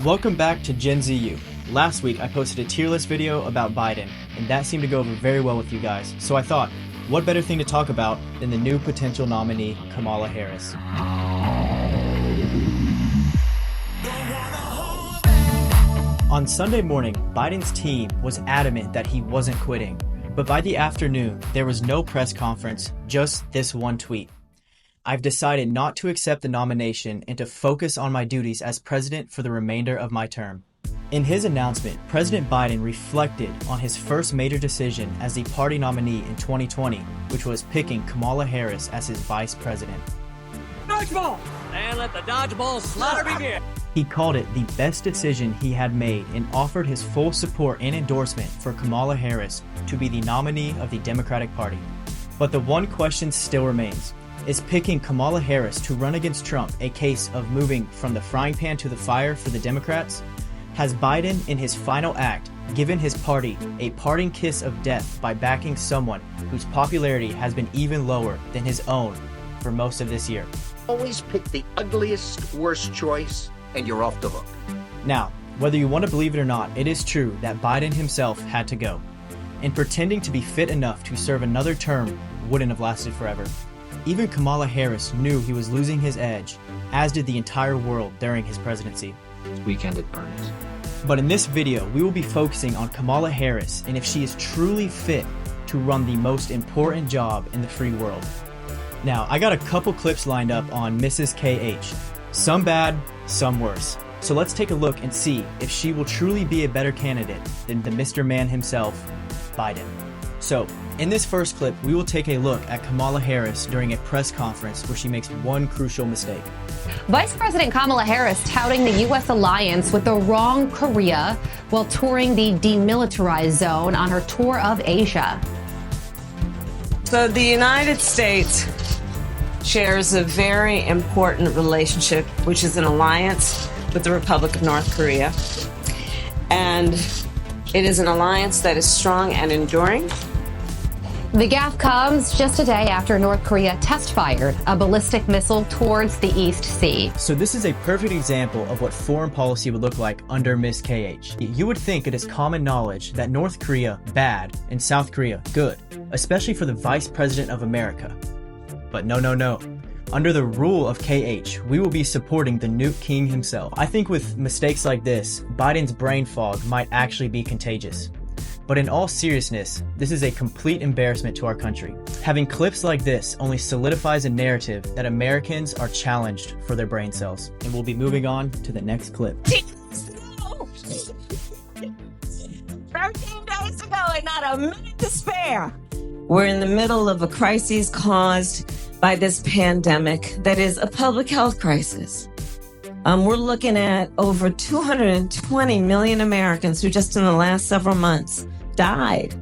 Welcome back to Gen ZU. Last week I posted a tier list video about Biden, and that seemed to go over very well with you guys, so I thought, what better thing to talk about than the new potential nominee, Kamala Harris. On Sunday morning, Biden's team was adamant that he wasn't quitting, but by the afternoon, there was no press conference, just this one tweet. I've decided not to accept the nomination and to focus on my duties as president for the remainder of my term. In his announcement, President Biden reflected on his first major decision as the party nominee in 2020, which was picking Kamala Harris as his vice president. Dodgeball! And let the dodgeball slaughter begin! He called it the best decision he had made and offered his full support and endorsement for Kamala Harris to be the nominee of the Democratic Party. But the one question still remains. Is picking Kamala Harris to run against Trump a case of moving from the frying pan to the fire for the Democrats? Has Biden, in his final act, given his party a parting kiss of death by backing someone whose popularity has been even lower than his own for most of this year? Always pick the ugliest, worst choice, and you're off the hook. Now, whether you want to believe it or not, it is true that Biden himself had to go. And pretending to be fit enough to serve another term wouldn't have lasted forever. Even Kamala Harris knew he was losing his edge, as did the entire world during his presidency. This weekend it burns. But in this video, we will be focusing on Kamala Harris and if she is truly fit to run the most important job in the free world. Now, I got a couple clips lined up on Mrs. KH. Some bad, some worse. So let's take a look and see if she will truly be a better candidate than the Mr. Man himself, Biden. So, in this first clip, we will take a look at Kamala Harris during a press conference where she makes one crucial mistake. Vice President Kamala Harris touting the U.S. alliance with the wrong Korea while touring the demilitarized zone on her tour of Asia. So the United States shares a very important relationship, which is an alliance with the Republic of North Korea. And it is an alliance that is strong and enduring. The gaffe comes just a day after North Korea test-fired a ballistic missile towards the East Sea. So this is a perfect example of what foreign policy would look like under Ms. KH. You would think it is common knowledge that North Korea, bad, and South Korea, good, especially for the Vice President of America. But no. Under the rule of KH, we will be supporting the Nuke King himself. I think with mistakes like this, Biden's brain fog might actually be contagious. But in all seriousness, this is a complete embarrassment to our country. Having clips like this only solidifies a narrative that Americans are challenged for their brain cells. And we'll be moving on to the next clip. 13 days ago and not a minute to spare. We're in the middle of a crisis caused by this pandemic that is a public health crisis. We're looking at over 220 million Americans who just in the last several months died.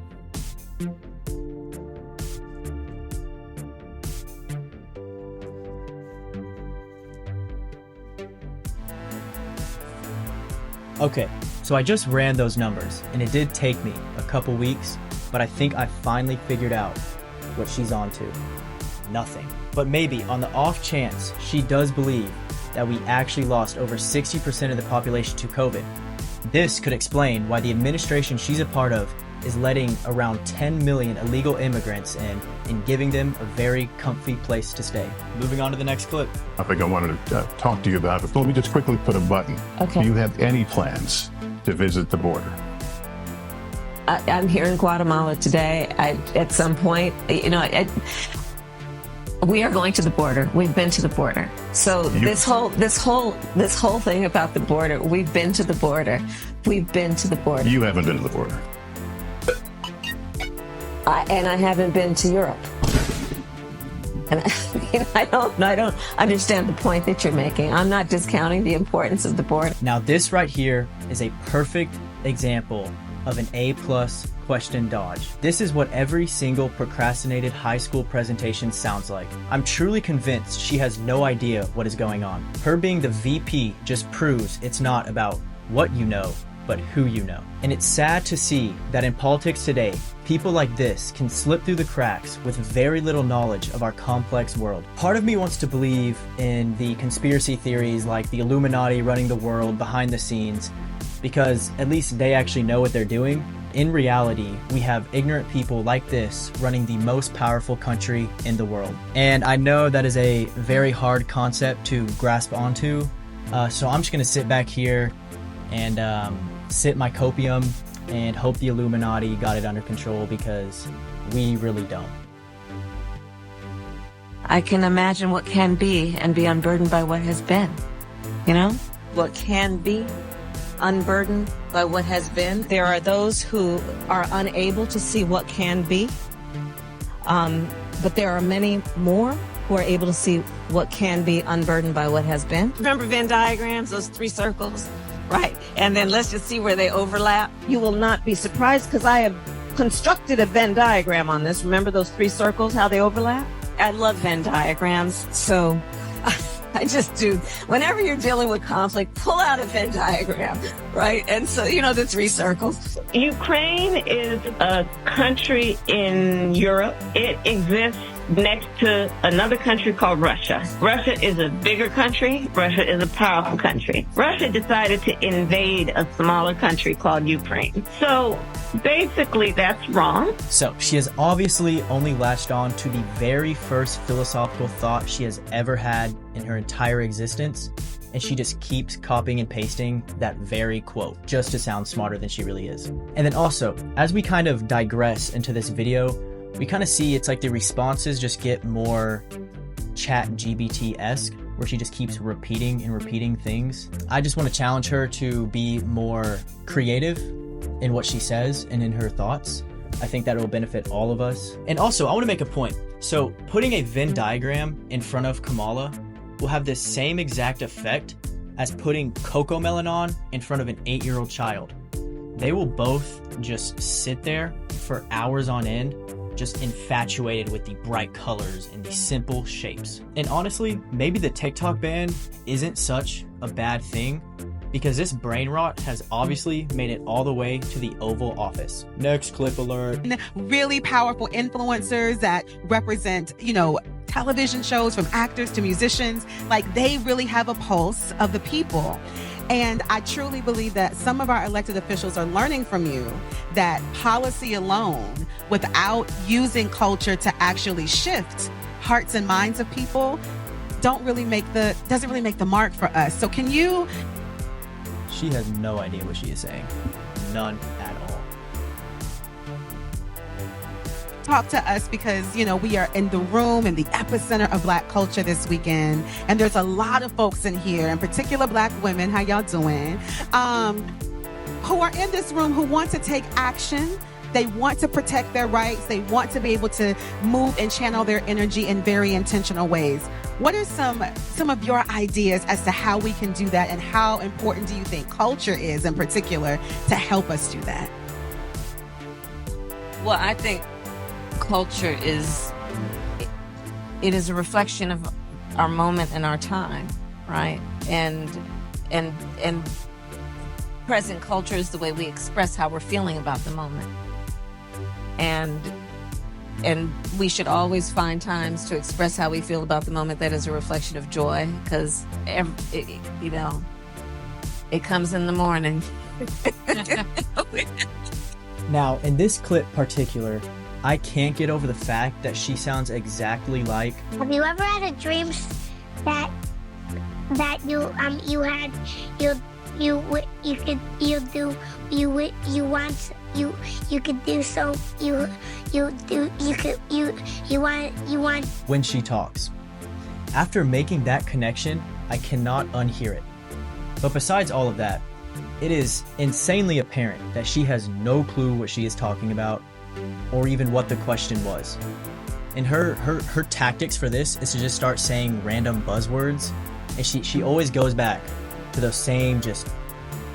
Okay, so I just ran those numbers, and it did take me a couple weeks, but I think I finally figured out what she's onto. Nothing. But maybe on the off chance she does believe that we actually lost over 60% of the population to COVID, this could explain why the administration she's a part of is letting around 10 million illegal immigrants in and giving them a very comfy place to stay. Moving on to the next clip. I think I wanted to talk to you about it. Let me just quickly put a button. Okay. Do you have any plans to visit the border? I'm here in Guatemala today. At some point, we are going to the border. We've been to the border. So this whole thing about the border, we've been to the border. We've been to the border. You haven't been to the border. And I haven't been to Europe. And I don't understand the point that you're making. I'm not discounting the importance of the border. Now this right here is a perfect example of an A+ question dodge. This is what every single procrastinated high school presentation sounds like. I'm truly convinced she has no idea what is going on. Her being the VP just proves it's not about what you know, but who you know. And it's sad to see that in politics today, people like this can slip through the cracks with very little knowledge of our complex world. Part of me wants to believe in the conspiracy theories like the Illuminati running the world behind the scenes, because at least they actually know what they're doing. In reality, we have ignorant people like this running the most powerful country in the world. And I know that is a very hard concept to grasp onto, so I'm just gonna sit back here and sip my copium and hope the Illuminati got it under control, because we really don't. I can imagine what can be and be unburdened by what has been. You know? What can be unburdened by what has been. There are those who are unable to see what can be. But there are many more who are able to see what can be unburdened by what has been. Remember Venn diagrams, those 3 circles? Right. And then let's just see where they overlap. You will not be surprised because I have constructed a Venn diagram on this. Remember those 3 circles, how they overlap? I love Venn diagrams. So I just do. Whenever you're dealing with conflict, pull out a Venn diagram, right? And so, you know, the 3 circles. Ukraine is a country in Europe. It exists next to another country called Russia. Russia is a bigger country. Russia is a powerful country. Russia decided to invade a smaller country called Ukraine. So basically that's wrong. So she has obviously only latched on to the very first philosophical thought she has ever had in her entire existence, and she just keeps copying and pasting that very quote just to sound smarter than she really is. And then also, as we kind of digress into this video, we kind of see it's like the responses just get more chat GBT-esque, where she just keeps repeating and repeating things. I just want to challenge her to be more creative in what she says and in her thoughts. I think that it will benefit all of us. And also, I want to make a point. So putting a Venn diagram in front of Kamala will have the same exact effect as putting Cocomelon on in front of an 8-year-old child. They will both just sit there for hours on end, just infatuated with the bright colors and the simple shapes. And honestly, maybe the TikTok ban isn't such a bad thing, because this brain rot has obviously made it all the way to the Oval Office. Next clip alert. Really powerful influencers that represent, you know, television shows, from actors to musicians, like they really have a pulse of the people. And I truly believe that some of our elected officials are learning from you that policy alone, without using culture to actually shift hearts and minds of people, doesn't really make the mark for us. So can you? She has no idea what she is saying. None at all. Talk to us, because, you know, we are in the room, in the epicenter of Black culture this weekend. And there's a lot of folks in here, in particular Black women, how y'all doing, who are in this room who want to take action. They want to protect their rights. They want to be able to move and channel their energy in very intentional ways. What are some of your ideas as to how we can do that, and how important do you think culture is in particular to help us do that? Well, I think culture is a reflection of our moment and our time, right? And present culture is the way we express how we're feeling about the moment. And we should always find times to express how we feel about the moment that is a reflection of joy, because you know, it comes in the morning. Now, in this clip particular, I can't get over the fact that she sounds exactly like. Have you ever had a dream that you want. When she talks. After making that connection, I cannot unhear it. But besides all of that, it is insanely apparent that she has no clue what she is talking about, or even what the question was. And her tactics for this is to just start saying random buzzwords, and she always goes back to those same just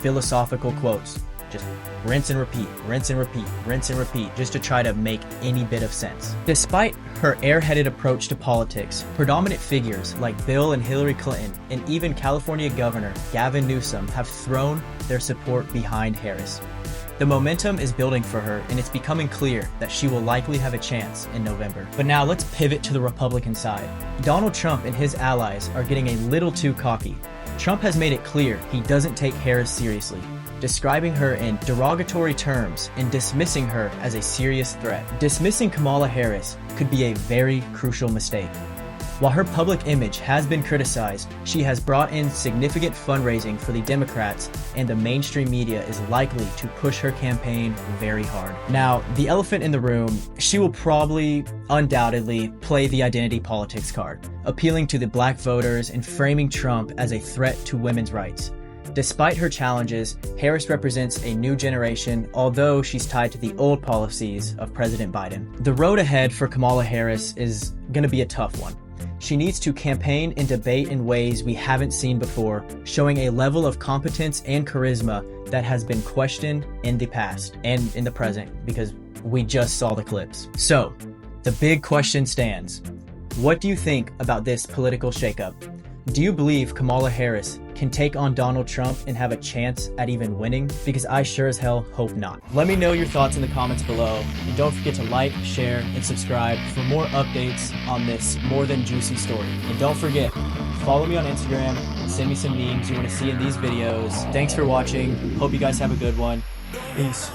philosophical quotes. Just rinse and repeat, rinse and repeat, rinse and repeat, just to try to make any bit of sense. Despite her airheaded approach to politics, predominant figures like Bill and Hillary Clinton and even California Governor Gavin Newsom have thrown their support behind Harris. The momentum is building for her, and it's becoming clear that she will likely have a chance in November. But now let's pivot to the Republican side. Donald Trump and his allies are getting a little too cocky. Trump has made it clear he doesn't take Harris seriously, describing her in derogatory terms and dismissing her as a serious threat. Dismissing Kamala Harris could be a very crucial mistake. While her public image has been criticized, she has brought in significant fundraising for the Democrats, and the mainstream media is likely to push her campaign very hard. Now, the elephant in the room, she will probably, undoubtedly, play the identity politics card, appealing to the black voters and framing Trump as a threat to women's rights. Despite her challenges, Harris represents a new generation, although she's tied to the old policies of President Biden. The road ahead for Kamala Harris is going to be a tough one. She needs to campaign and debate in ways we haven't seen before, showing a level of competence and charisma that has been questioned in the past and in the present, because we just saw the clips. So, the big question stands. What do you think about this political shakeup? Do you believe Kamala Harris can take on Donald Trump and have a chance at even winning? Because I sure as hell hope not. Let me know your thoughts in the comments below, and don't forget to like, share, and subscribe for more updates on this more than juicy story. And don't forget, follow me on Instagram and send me some memes you want to see in these videos. Thanks for watching. Hope you guys have a good one. Peace.